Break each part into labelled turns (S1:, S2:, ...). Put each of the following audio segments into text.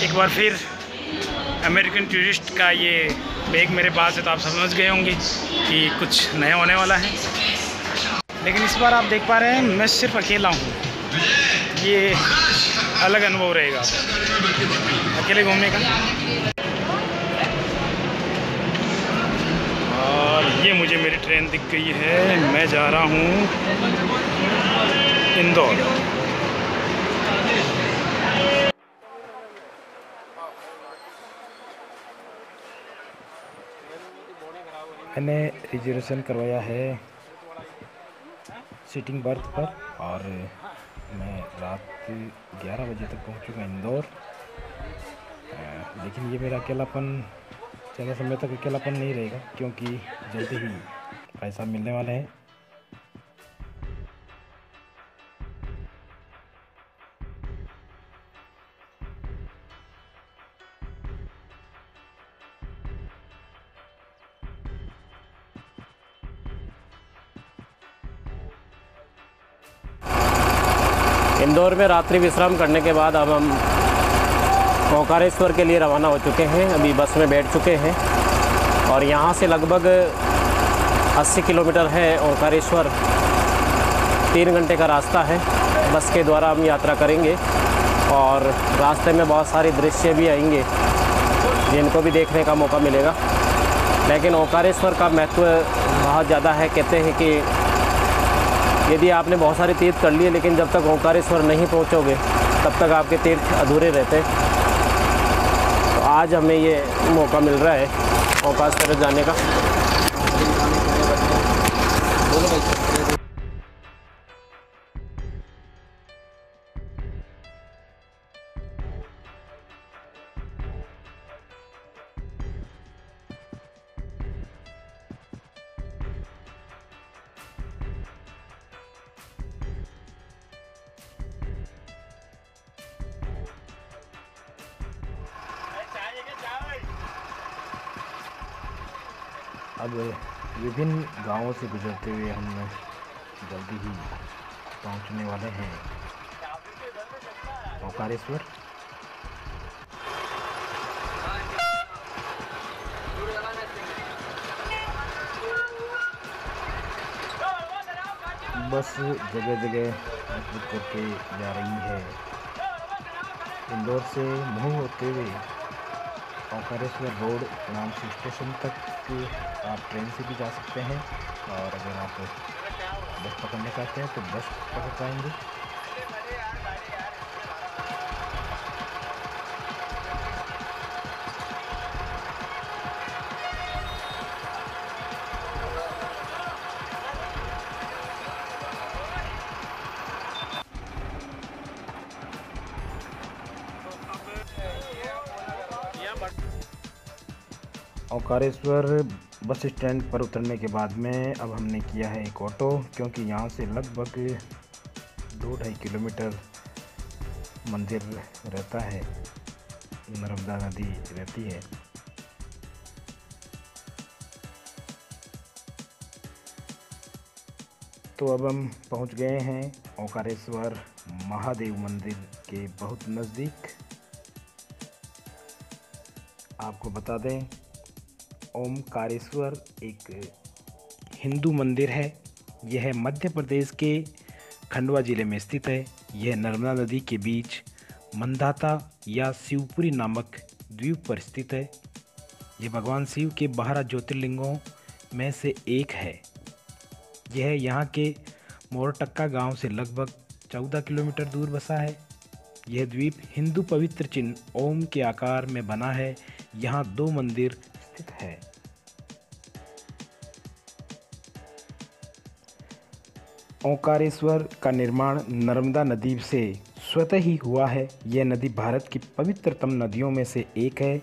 S1: एक बार फिर American tourist का ये बैग मेरे पास है, तो आप समझ गए होंगे कि कुछ नया होने वाला है। लेकिन इस बार आप देख पा रहे हैं मैं सिर्फ अकेला हूँ। ये अलग अनुभव रहेगा अकेले घूमने का। और ये मुझे मेरी ट्रेन दिख गई है, मैं जा रहा हूँ इंदौर। मैंने रिजर्वेशन करवाया है सीटिंग बर्थ पर और मैं रात 11 बजे तक पहुंचूंगा इंदौर। लेकिन ये मेरा अकेलापन ज़्यादा समय तक अकेलापन नहीं रहेगा, क्योंकि जल्दी ही पैसा मिलने वाले हैं।
S2: इंदौर में रात्रि विश्राम करने के बाद अब हम ओंकारेश्वर के लिए रवाना हो चुके हैं। अभी बस में बैठ चुके हैं और यहाँ से लगभग 80 किलोमीटर है ओंकारेश्वर। 3 घंटे का रास्ता है। बस के द्वारा हम यात्रा करेंगे और रास्ते में बहुत सारे दृश्य भी आएंगे जिनको भी देखने का मौका मिलेगा। लेकिन ओंकारेश्वर का महत्व बहुत ज़्यादा है। कहते हैं कि यदि आपने बहुत सारे तीर्थ कर लिए लेकिन जब तक ओंकारेश्वर नहीं पहुंचोगे तब तक आपके तीर्थ अधूरे रहते। तो आज हमें ये मौका मिल रहा है ओंकारेश्वर जाने का।
S1: अब विभिन्न गांवों से गुजरते हुए हम जल्दी ही पहुंचने वाले हैं ओंकारेश्वर। बस जगह जगह रुक करके जा रही है। इंदौर से महू होते हुए ओंकारेश्वर रोड नाम से स्टेशन तक आप ट्रेन से भी जा सकते हैं, और अगर आप बस पकड़ना चाहते हैं तो बस पकड़ पाएंगे। ओंकारेश्वर बस स्टैंड पर उतरने के बाद में अब हमने किया है एक ऑटो, क्योंकि यहाँ से लगभग 2-2.5 किलोमीटर मंदिर रहता है, नर्मदा नदी रहती है। तो अब हम पहुँच गए हैं ओंकारेश्वर महादेव मंदिर के बहुत नज़दीक। आपको बता दें, ओंकारेश्वर एक हिंदू मंदिर है। यह मध्य प्रदेश के खंडवा ज़िले में स्थित है। यह नर्मदा नदी के बीच मंदाता या शिवपुरी नामक द्वीप पर स्थित है। यह भगवान शिव के 12 ज्योतिर्लिंगों में से एक है। यह यहाँ के मोरटक्का गांव से लगभग 14 किलोमीटर दूर बसा है। यह द्वीप हिंदू पवित्र चिन्ह ओम के आकार में बना है। यहाँ 2 मंदिर स्थित है। ओंकारेश्वर का निर्माण नर्मदा नदी से स्वतः ही हुआ है। यह नदी भारत की पवित्रतम नदियों में से एक है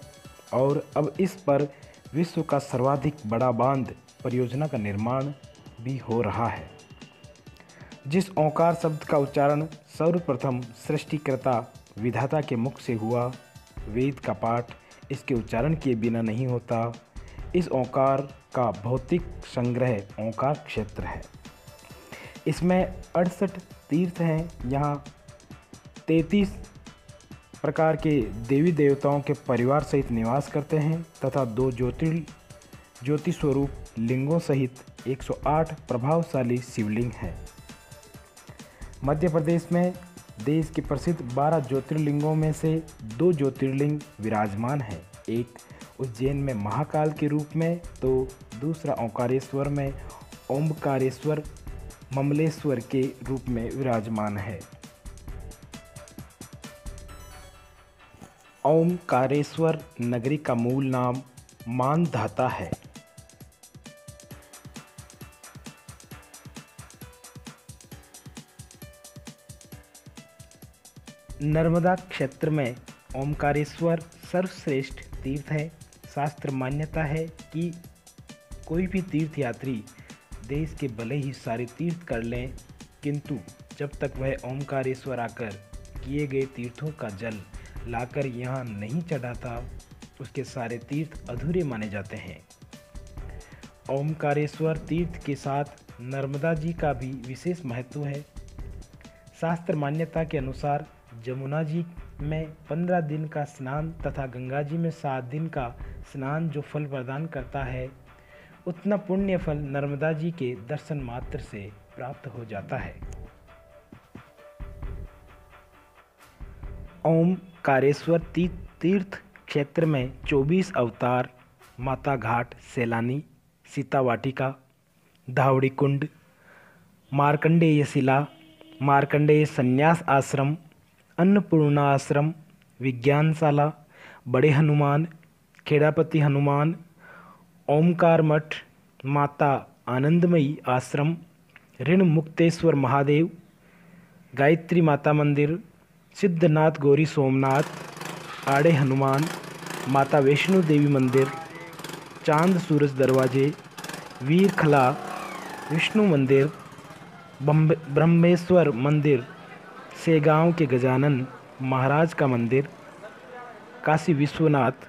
S1: और अब इस पर विश्व का सर्वाधिक बड़ा बांध परियोजना का निर्माण भी हो रहा है। जिस ओंकार शब्द का उच्चारण सर्वप्रथम सृष्टिकर्ता विधाता के मुख से हुआ, वेद का पाठ इसके उच्चारण किए बिना नहीं होता। इस ओंकार का भौतिक संग्रह ओंकार क्षेत्र है। इसमें 68 तीर्थ हैं। यहाँ 33 प्रकार के देवी देवताओं के परिवार सहित निवास करते हैं तथा 2 ज्योति स्वरूप लिंगों सहित 108 प्रभावशाली शिवलिंग हैं। मध्य प्रदेश में देश के प्रसिद्ध 12 ज्योतिर्लिंगों में से 2 ज्योतिर्लिंग विराजमान हैं। एक उज्जैन में महाकाल के रूप में तो दूसरा ओंकारेश्वर में ओमकारेश्वर ममलेश्वर के रूप में विराजमान है। ओमकारेश्वर नगरी का मूल नाम मानधाता है। नर्मदा क्षेत्र में ओमकारेश्वर सर्वश्रेष्ठ तीर्थ है। शास्त्र मान्यता है कि कोई भी तीर्थयात्री देश के भले ही सारे तीर्थ कर लें, किंतु जब तक वह ओमकारेश्वर आकर किए गए तीर्थों का जल लाकर यहाँ नहीं चढ़ाता, उसके सारे तीर्थ अधूरे माने जाते हैं। ओमकारेश्वर तीर्थ के साथ नर्मदा जी का भी विशेष महत्व है। शास्त्र मान्यता के अनुसार जमुना जी में 15 दिन का स्नान तथा गंगा जी में 7 दिन का स्नान जो फल प्रदान करता है, उतना पुण्य फल नर्मदा जी के दर्शन मात्र से प्राप्त हो जाता है। ओमकारेश्वर तीर्थ क्षेत्र में 24 अवतार, माता घाट, सैलानी, सीता वाटिका, धावड़ी कुंड, मार्कंडेय शिला, मार्कंडेय संन्यास आश्रम, अन्नपूर्णा आश्रम, विज्ञानशाला, बड़े हनुमान, खेड़ापति हनुमान, ओमकार मठ, माता आनंदमयी आश्रम, ऋण मुक्तेश्वर महादेव, गायत्री माता मंदिर, सिद्धनाथ गौरी सोमनाथ, आड़े हनुमान, माता वैष्णो देवी मंदिर, चांद सूरज दरवाजे, वीरखला विष्णु मंदिर, ब्रह्मेश्वर मंदिर, सेगांव के गजानन महाराज का मंदिर, काशी विश्वनाथ,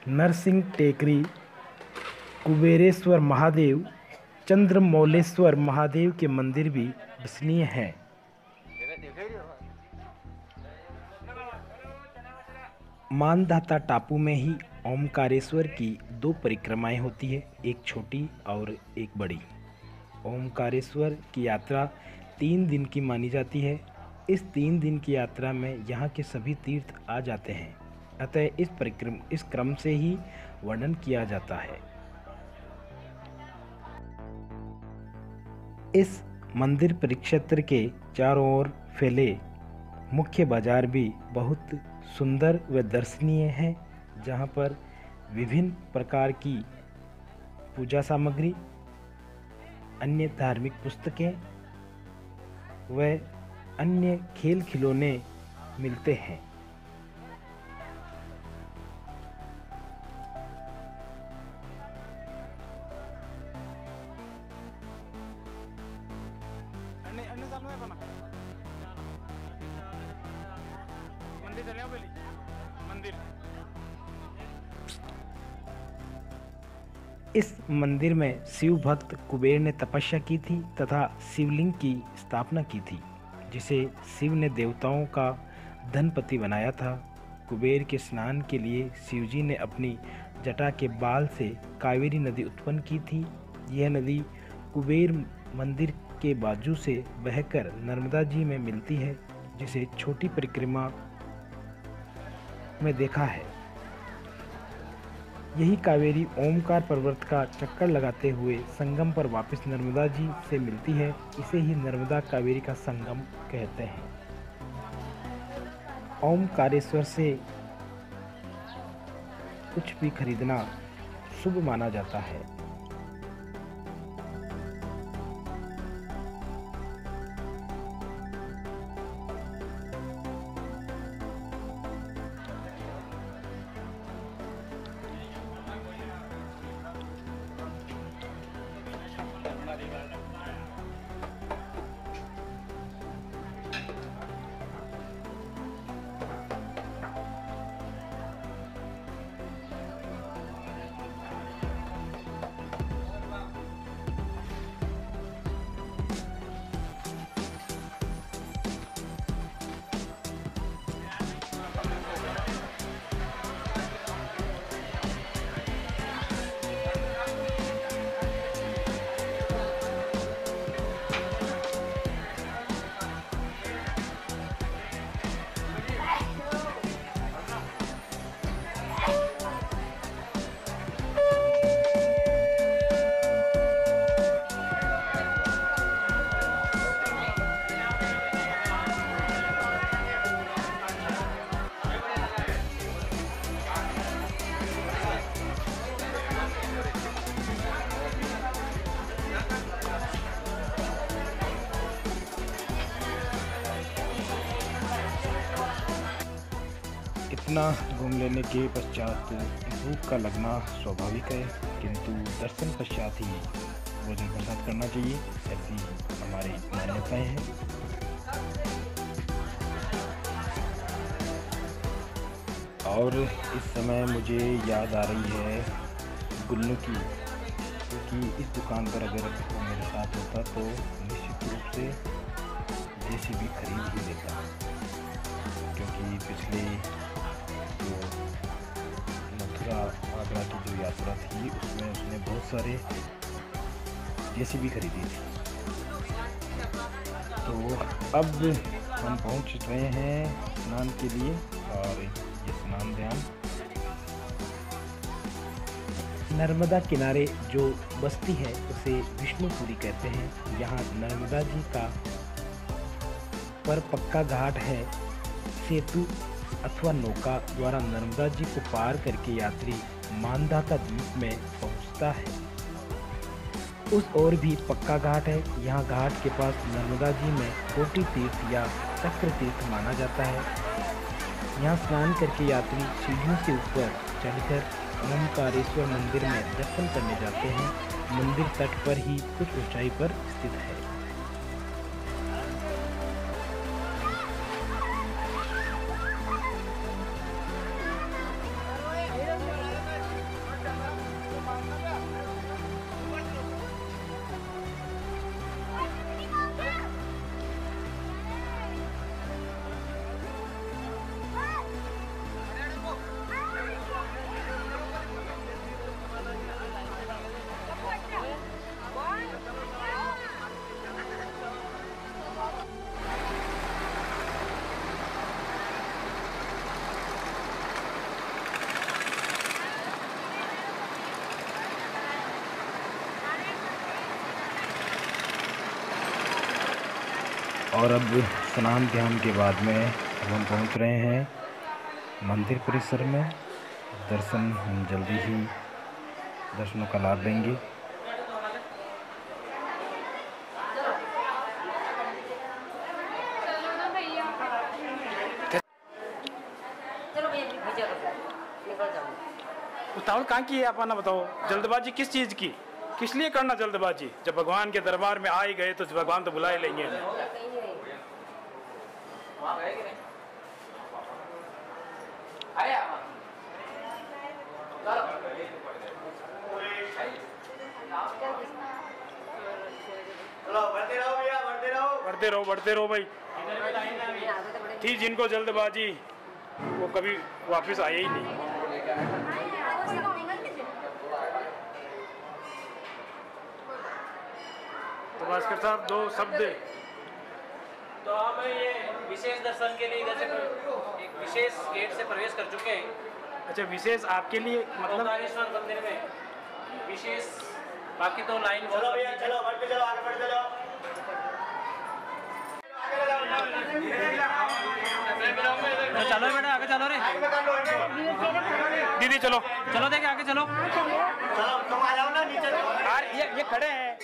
S1: नरसिंह टेकरी, कुबेरेश्वर महादेव, चंद्रमौलेश्वर महादेव के मंदिर भी दर्शनीय हैं। मानधाता टापू में ही ओमकारेश्वर की 2 परिक्रमाएं होती है, एक छोटी और एक बड़ी। ओमकारेश्वर की यात्रा 3 दिन की मानी जाती है। इस 3 दिन की यात्रा में यहाँ के सभी तीर्थ आ जाते हैं, अतः इस क्रम से ही वर्णन किया जाता है। इस मंदिर परिक्षेत्र के चारों ओर फैले मुख्य बाजार भी बहुत सुंदर व दर्शनीय है, जहाँ पर विभिन्न प्रकार की पूजा सामग्री, अन्य धार्मिक पुस्तकें व अन्य खेल खिलौने मिलते हैं। इस मंदिर में शिव भक्त कुबेर ने तपस्या की थी तथा शिवलिंग की स्थापना की थी, जिसे शिव ने देवताओं का धनपति बनाया था। कुबेर के स्नान के लिए शिवजी ने अपनी जटा के बाल से कावेरी नदी उत्पन्न की थी। यह नदी कुबेर मंदिर के बाजू से बहकर नर्मदा जी में मिलती है, जिसे छोटी परिक्रमा में देखा है। यही कावेरी ओमकार पर्वत का चक्कर लगाते हुए संगम पर वापस नर्मदा जी से मिलती है। इसे ही नर्मदा कावेरी का संगम कहते हैं। ओमकारेश्वर से कुछ भी खरीदना शुभ माना जाता है। इतना घूम लेने के पश्चात भूख का लगना स्वाभाविक है, किंतु दर्शन पश्चात ही भोजन प्रसाद करना चाहिए, ऐसी हमारी मान्यताएं हैं। और इस समय मुझे याद आ रही है गुल्लू की, क्योंकि इस दुकान पर अगर वो मेरे साथ होता तो निश्चित रूप से जेसीबी खरीद ही लेता, क्योंकि पिछले जो मथुरा आगरा की जो यात्रा थी उसमें उसने बहुत सारे जेसीबी खरीदी थी। तो अब हम पहुंच रहे हैं स्नान के लिए, और ये स्नान ध्यान नर्मदा किनारे जो बस्ती है उसे विष्णुपुरी कहते हैं। यहाँ नर्मदा जी का पर पक्का घाट है। सेतु अथवा नौका द्वारा नर्मदा जी को पार करके यात्री मानधाता द्वीप में पहुँचता है। उस ओर भी पक्का घाट है। यहाँ घाट के पास नर्मदा जी में कोटि तीर्थ या चक्र तीर्थ माना जाता है। यहाँ स्नान करके यात्री सीढ़ियों से ऊपर चढ़कर ओमकारेश्वर मंदिर में दर्शन करने जाते हैं। मंदिर तट पर ही कुछ ऊंचाई पर स्थित है। और अब स्नान ध्यान के बाद में अब हम पहुंच रहे हैं मंदिर परिसर में। दर्शन हम जल्दी ही दर्शनों का लाभ लेंगे।
S3: उतावल कहाँ की है, आप ना बताओ। जल्दबाजी किस चीज़ की, किस लिए करना जल्दबाजी? जब भगवान के दरबार में आ ही गए तो भगवान तो बुला ही लेंगे। बढ़ते रहो भाई। थी जिनको जल्दबाजी वो कभी वापस आए ही नहीं। तो भास्कर साहब दो शब्द।
S2: तो हम ये विशेष दर्शन के लिए इधर से एक विशेष गेट से प्रवेश कर चुके हैं।
S3: अच्छा, विशेष आपके लिए मतलब
S2: ओमकारेश्वर मंदिर में विशेष, बाकी तो लाइन
S4: चलो भैया, चलो बढ़ते चलो, आगे बढ़ते चलो।
S2: तो चलो बेटा आगे चलो रे।
S3: दीदी चलो
S2: चलो देखे आगे चलो।
S4: चलो तुम आ जाओ ना नीचे।
S3: यार ये खड़े हैं।